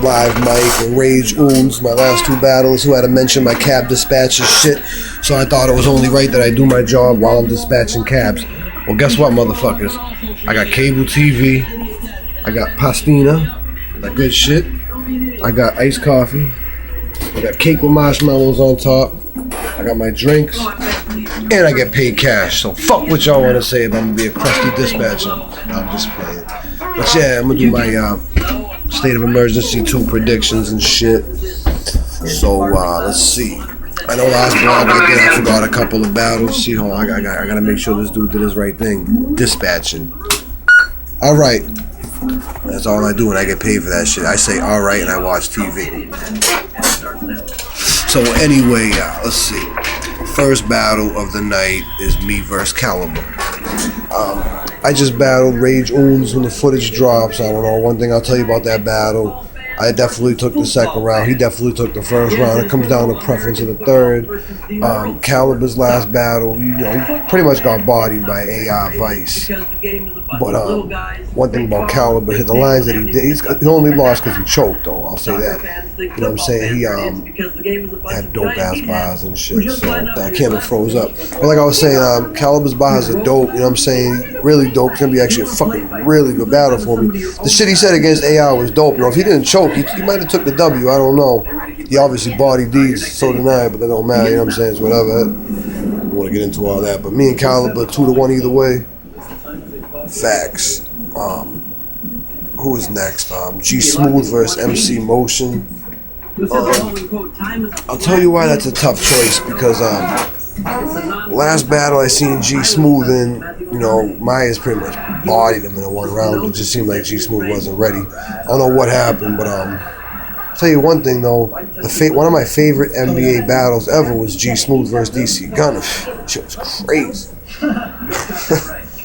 Live Mike and Rage Oons, my last two battles, who had to mention my cab dispatch and shit. So I thought it was only right that I do my job while I'm dispatching cabs. Well, guess what, motherfuckers? I got cable TV, I got pastina, that good shit. I got iced coffee, I got cake with marshmallows on top, I got my drinks, and I get paid cash. So fuck what y'all want to say if I'm gonna be a crusty dispatcher. I'm just playing. But yeah, I'm gonna do my State of Emergency 2 predictions and shit. So let's see. I know last blog I did, I forgot a couple of battles. See, hold on, I gotta make sure this dude did his right thing. Dispatching. Alright. That's all I do, and I get paid for that shit. I say alright and I watch TV. So anyway, let's see. First battle of the night is me versus Caliber. I just battled Rage Oons when the footage drops. I don't know. One thing I'll tell you about that battle, I definitely took the second round. He definitely took the first round. It comes down to preference of the third. Caliber's last battle, he pretty much got bodied by AI Vice. But one thing about Caliber, the lines that he did, he only lost because he choked, though. I'll say that. You know what I'm saying? He had dope ass bars and shit. So that camera froze up. But like I was saying, Caliber's bars are dope. You know what I'm saying? Really dope. It's gonna be actually a fucking really good battle for me. The shit he said against AI was dope. You know, if he didn't choke, he might have took the W. I don't know. He obviously bodied these, so did I, but that don't matter. You know what I'm saying? It's whatever. I don't want to get into all that. But me and Caliber, 2-1 either way. Facts. Who is next? G Smooth versus MC Motion. I'll tell you why that's a tough choice, because last battle I seen G Smooth in, Maya's pretty much bodied him in a one round. It just seemed like G Smooth wasn't ready. I don't know what happened, but I'll tell you one thing though. One of my favorite NBA battles ever was G Smooth versus DC Gunner. Shit was crazy.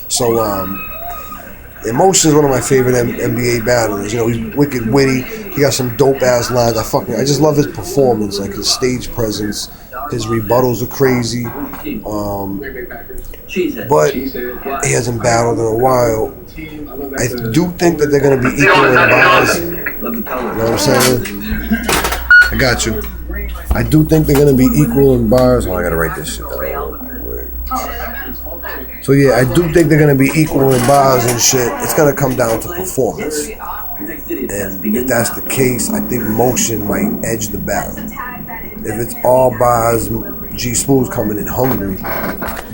So Emotion is one of my favorite NBA battlers. He's wicked witty. He got some dope ass lines. I just love his performance, like his stage presence. His rebuttals are crazy. But he hasn't battled in a while. I do think that they're gonna be equal in bars. You know what I'm saying? I got you. I do think they're gonna be equal in bars. Oh, I gotta write this shit down. So yeah, I do think they're gonna be equal in bars and shit. It's gonna come down to performance, and if that's the case, I think Motion might edge the battle. If it's all bars, G Smooth's coming in hungry,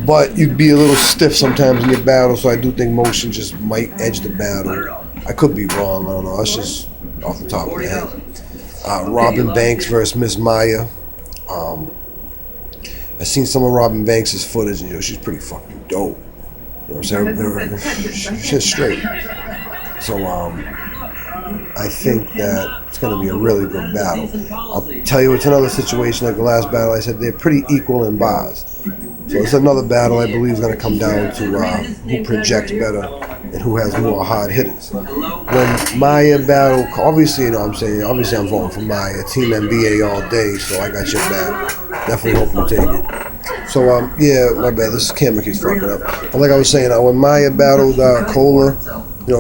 but you'd be a little stiff sometimes in your battle. So I do think Motion just might edge the battle. I could be wrong. I don't know. That's just off the top of my head. Robin Banks versus Miss Maya. I've seen some of Robin Banks' footage, and she's pretty fucking dope. You know what I'm saying? She's straight. So I think that it's going to be a really good battle. I'll tell you, it's another situation like the last battle. I said they're pretty equal in bars. So it's another battle I believe is going to come down to who projects better and who has more hard hitters. When Maya battle, obviously, obviously I'm voting for Maya. Team NBA all day, so I got your back. Definitely hope you take it. So, yeah, my bad. This camera keeps fucking up. But like I was saying, when Maya battled Cola,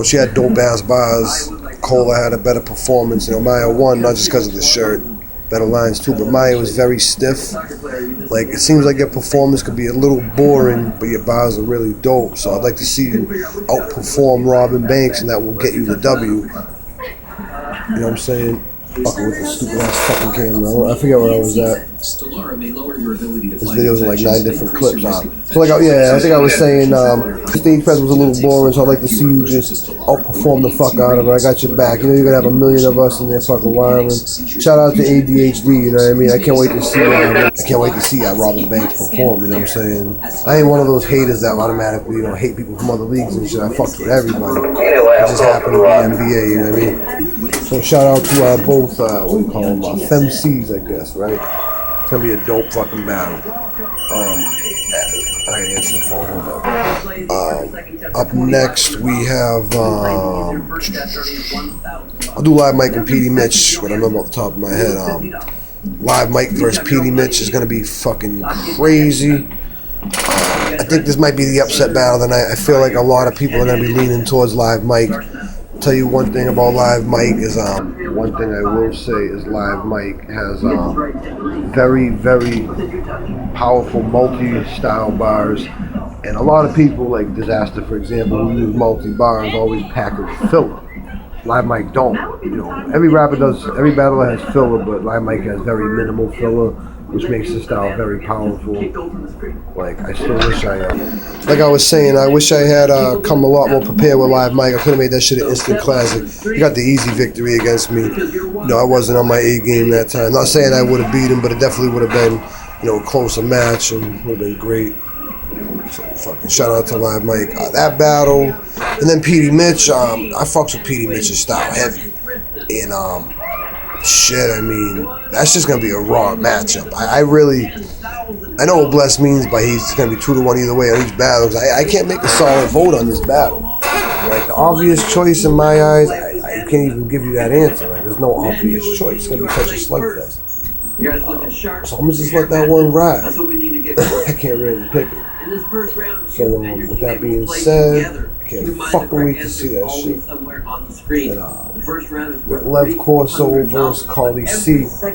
she had dope-ass bars. Cola had a better performance. Maya won, not just because of the shirt. Better lines, too. But Maya was very stiff. Like, it seems like your performance could be a little boring, but your bars are really dope. So I'd like to see you outperform Robin Banks, and that will get you the W. You know what I'm saying? Fucking with the stupid ass fucking camera. I forget where I was at. This video was in like 9 different clips. So like, I think I was saying the stage presence was a little boring, so I'd like to see you just outperform the fuck out of it. I got your back. You're gonna have a million of us in there fucking wilding. Shout out to ADHD. You know what I mean? I can't wait to see Robin Banks perform. You know what I'm saying? I ain't one of those haters that automatically hate people from other leagues and shit. I fucked with everybody. It just happened to be NBA. You know what I mean? So shout out to both, what do you call them, FemCs, I guess, right? It's gonna be a dope fucking battle. I answer the phone, hold up. Up next, we have, I'll do Live Mike and PD Mitch, what I remember off the top of my head. Live Mike versus PD Mitch is gonna be fucking crazy. I think this might be the upset battle of the night. I feel like a lot of people are gonna be leaning towards Live Mike. Tell you one thing about Live Mike is one thing I will say is Live Mike has very, very powerful multi-style bars, and a lot of people like Disaster, for example, who use multi-bars always pack with filler. Live Mike don't. You know, every battler has filler, but Live Mike has very minimal filler, which makes the style very powerful. Like, I still wish like I was saying, I wish I had come a lot more prepared with Live Mike. I could have made that shit an instant classic. He got the easy victory against me. You know, I wasn't on my A game that time. Not saying I would have beat him, but it definitely would have been, you know, a closer match and would have been great. So fucking shout out to Live Mike. That battle, and then Petey Mitch. I fucks with Petey Mitch's style heavy, and shit. I mean, that's just gonna be a raw matchup. I know what Bless means by he's gonna be 2-1 either way on each battle. I can't make a solid vote on this battle. Like the obvious choice in my eyes, I can't even give you that answer. Like there's no obvious choice. It's gonna be such a slugfest. So I'm gonna just let that one ride. I can't really pick it. So with that being said, I can't fucking wait to see that shit. And, with Lev Corso versus Carly C. I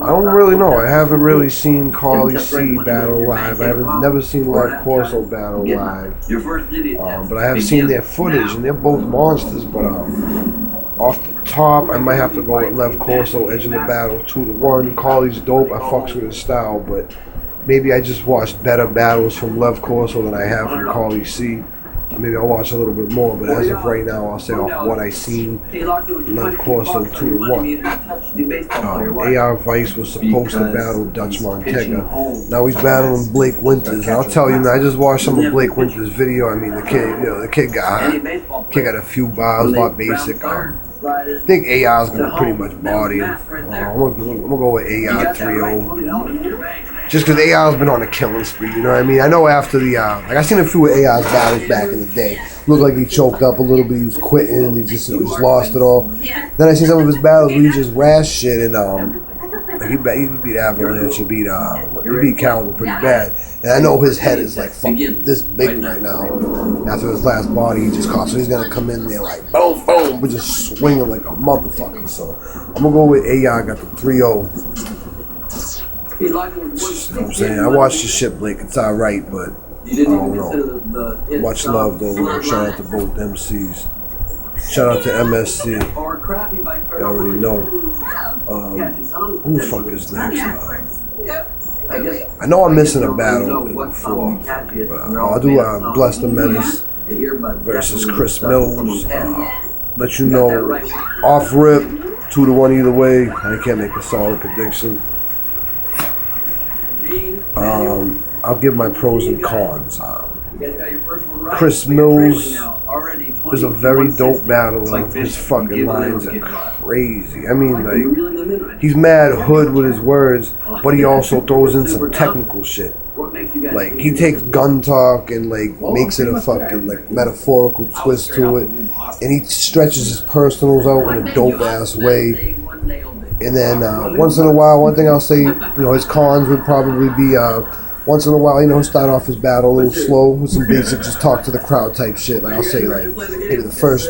don't really know. I haven't really seen Carly C battle live. I haven't never seen Lev Corso battle live. But I have seen their footage, and they're both monsters. But off the top, I might have to go with Lev Corso edging the battle 2-1. Carly's dope. I fucks with his style, but maybe I just watched better battles from Lev Corso than I have from Carly C. Maybe I'll watch a little bit more, but as of right now, I'll say off what I seen, Lev Corso 2-1. AR Vice was supposed to battle Dutch Montega. Now he's battling Blake Winters. I'll tell you, man, I just watched some of Blake Winters' video. I mean, the kid got a few bars, a lot basic. I think AR's gonna pretty much body him. I'm gonna go with AR 3-0. Just because AR's been on a killing spree, you know what I mean? I know after the, like I seen a few of AR's battles back in the day. Looked like he choked up a little bit, he was quitting, and he just lost it all. Then I seen some of his battles where he just rash shit, and like he beat Avalanche, he beat Calvin pretty bad. And I know his head is like fucking this big right now. After his last body he just caught, so he's gonna come in there like boom, boom, but just swinging like a motherfucker. So I'm gonna go with AR, got the 3-0. You know what I'm saying? I watched the shit, Blake. It's alright, but I don't know. Much love, though. Shout out to both MCs. Shout out to MSC. You already know. Who the fuck is next? I know I'm missing a battle before, but I'll do Bless the Menace versus Chris Mills. Let you know, off rip, 2-1 either way. I can't make a solid prediction. I'll give my pros and cons. Chris Mills is a very dope battler. His fucking lines are crazy. I mean, like, he's mad hood with his words, but he also throws in some technical shit. Like, he takes gun talk and, like, makes it a fucking, like, metaphorical twist to it. And he stretches his personals out in a dope-ass way. And then once in a while, one thing I'll say, you know, his cons would probably be once in a while, you know, start off his battle a little slow with some basic, just talk to the crowd type shit. Like I'll say, like maybe the first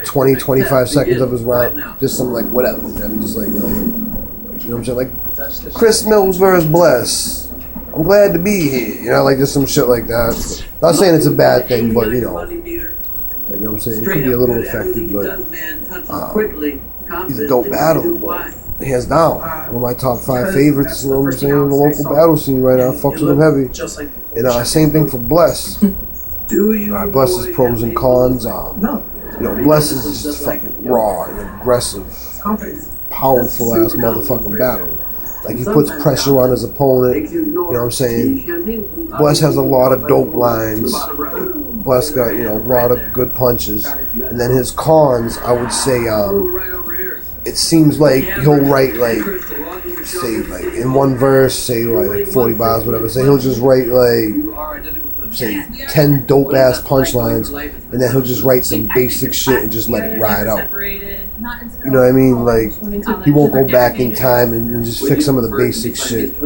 20, 25 seconds of his round, just some like whatever. You know, I mean, just like you know what I'm saying, like Chris Mills versus Bless. I'm glad to be here. You know, like just some shit like that. Not saying it's a bad thing, but you know, like, you know what I'm saying. It could be a little effective, but he's a dope battler. Hands down, one of my top 5 favorites, you know what I'm saying, in the local battle scene right now. Fucks with him heavy. And same thing for Bless. Bless's pros and cons. You know, Bless is just fucking raw and aggressive, powerful ass motherfucking battle. Like he puts pressure on his opponent. You know what I'm saying? Bless has a lot of dope lines. Bless got, you know, a lot of good punches. And then his cons, I would say, it seems like he'll write like, say like in one verse, say like 40 bars, whatever. Say he'll just write like, say 10 dope ass punchlines, and then he'll just write some basic shit and just let it ride out. You know what I mean? Like he won't go back in time and just fix some of the basic shit.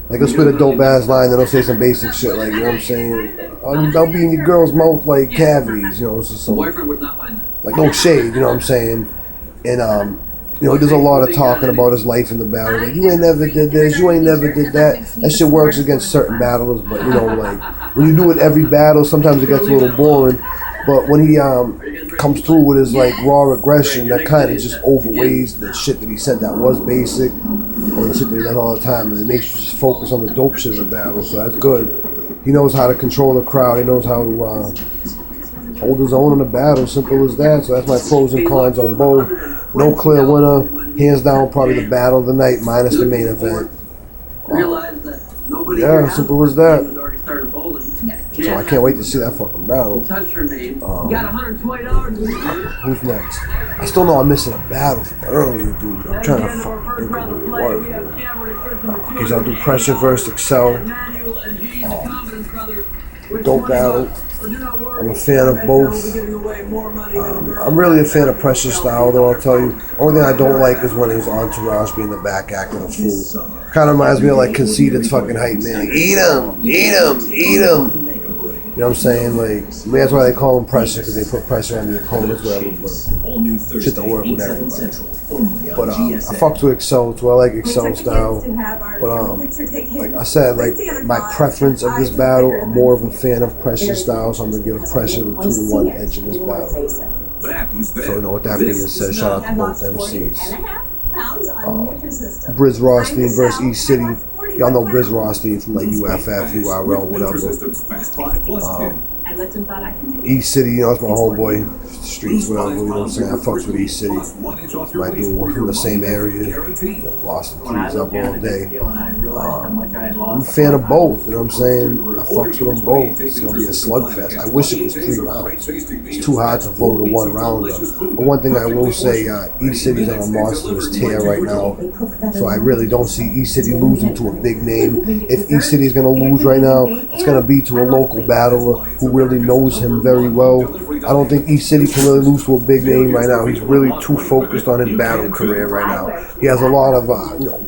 Like he'll spit a dope ass line, then he'll say some basic shit. Like, you know what I'm saying? I'll be in your girl's mouth like cavities, you know, it's just some, like no shade, you know what I'm saying? And you know, he does a lot of talking about his life in the battle. Like, you ain't never did this, you ain't never did that. That shit works against certain battlers, but you know, like when you do it every battle, sometimes it gets a little boring. But when he comes through with his like raw aggression, that kind of just overweighs the shit that he said that was basic, or the shit that he does all the time, and it makes you just focus on the dope shit of the battle. So that's good. He knows how to control the crowd. He knows how to hold his own in the battle. Simple as that. So that's my pros and cons on both. No clear winner. Hands down, probably the battle of the night minus the main event. Yeah, simple as that. So I can't wait to see that fucking battle. Who's next? I still know I'm missing a battle from earlier, dude. I'm trying to fucking think of who it was. Because I'll do Pressure versus Excel. Dope battle. I'm a fan of both. I'm really a fan of Pressure style, though, I'll tell you. Only thing I don't like is when his entourage being the back acting a fool. Kind of reminds me of like Conceited's fucking hype man. Like, eat him, eat him, eat him. You know what I'm saying? Like, maybe that's why they call him Pressure, because they put pressure on the opponents, whatever. But shit don't work with everybody. But I fucked with Excel too. I like Excel style. But like I said, like my preference of this battle, I'm more of a fan of Pressure style, so I'm gonna give Pressure the 2-1 edge in this battle. So you know, with that being said, shout out to both MCs. Briz Rothstein versus E City. Y'all know Briz Rothstein from like UFF, URL, whatever. E City, you know, it's my homeboy. Streets, whatever, you know what I'm saying? I fucks with E City. My dude from the same area. Boston Keys up all day. I'm a fan of both, you know what I'm saying? I fucks with them both. It's gonna be a slugfest. I wish it was 3 rounds. It's too hard to vote a 1 rounder. But one thing I will say, E City's on a monstrous tear right now. So I really don't see E City losing to a big name. If E City's gonna lose right now, it's gonna be to a local battler who really knows him very well. I don't think E City can really lose to a big name right now. He's really too focused on his battle career right now. He has a lot of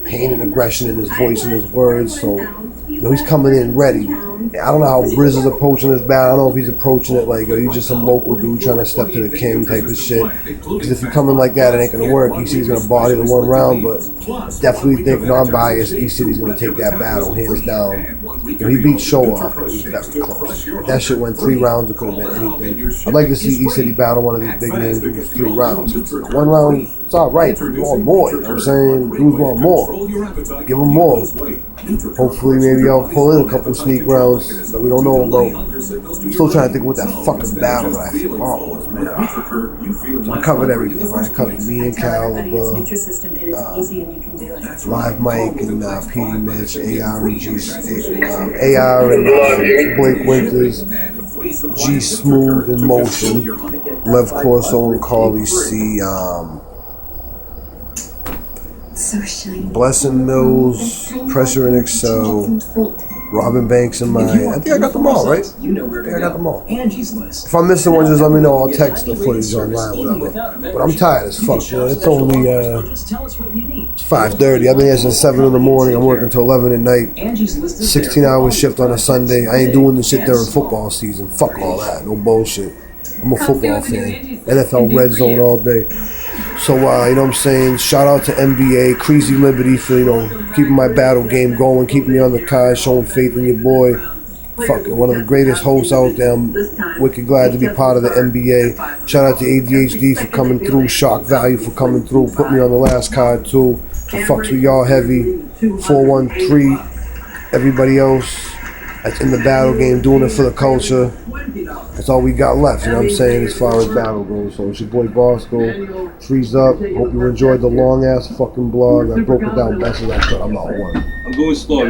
pain and aggression in his voice and his words, so you know, he's coming in ready. I don't know how Briz is approaching this battle. I don't know if he's approaching it like he's just some local dude trying to step to the king type of shit. Because if you come in like that, it ain't going to work. E-City's going to body the 1 round, but definitely think non-biased, E-City's going to take that battle, hands down. You know, he beat Show off, but he was very close. If that shit went 3 rounds, it could have been anything. I'd like to see E-City battle one of these big names who 3 rounds. 1 round, it's all right. You want more, you know what I'm saying? Dudes want more. Give them more. Hopefully, maybe I'll pull in a couple sneak rounds that we don't know about. I'm still trying to think what that fucking battle that I forgot was, man. So I covered everything, right? I covered me and Caliber, Live Mike and PD Mitch, AR and AR and Blake Winters, G Smooth in Motion, Lev Corso and Carly C. Blessing Mills, Pressure and Excel, Robin Banks and mine. I think I got them all, right? I think I got them all. If I'm missing one, just let me know. I'll text the footage online, whatever. But I'm tired as fuck, you know. It's only it's 5:30. I've been here since 7 in the morning. I'm working till 11 at night. 16-hour shift on a Sunday. I ain't doing this shit during football season. Fuck all that. No bullshit. I'm a football fan. NFL Red Zone all day. So, you know what I'm saying? Shout out to NBA, Crazy Liberty for, you know, keeping my battle game going, keeping me on the card, showing faith in your boy. Fucking one of the greatest hosts out there. I'm wicked glad to be part of the NBA. Shout out to ADHD for coming through, Shock Value for coming through, put me on the last card too. I fucks with y'all heavy. 413, everybody else that's in the battle game, doing it for the culture. That's all we got left, you know what I'm saying, as far as battle goes. So it's your boy Bosco. Freeze up. Hope you enjoyed the long ass fucking blog. I broke it down best as I could. I'm not one. I'm going slow.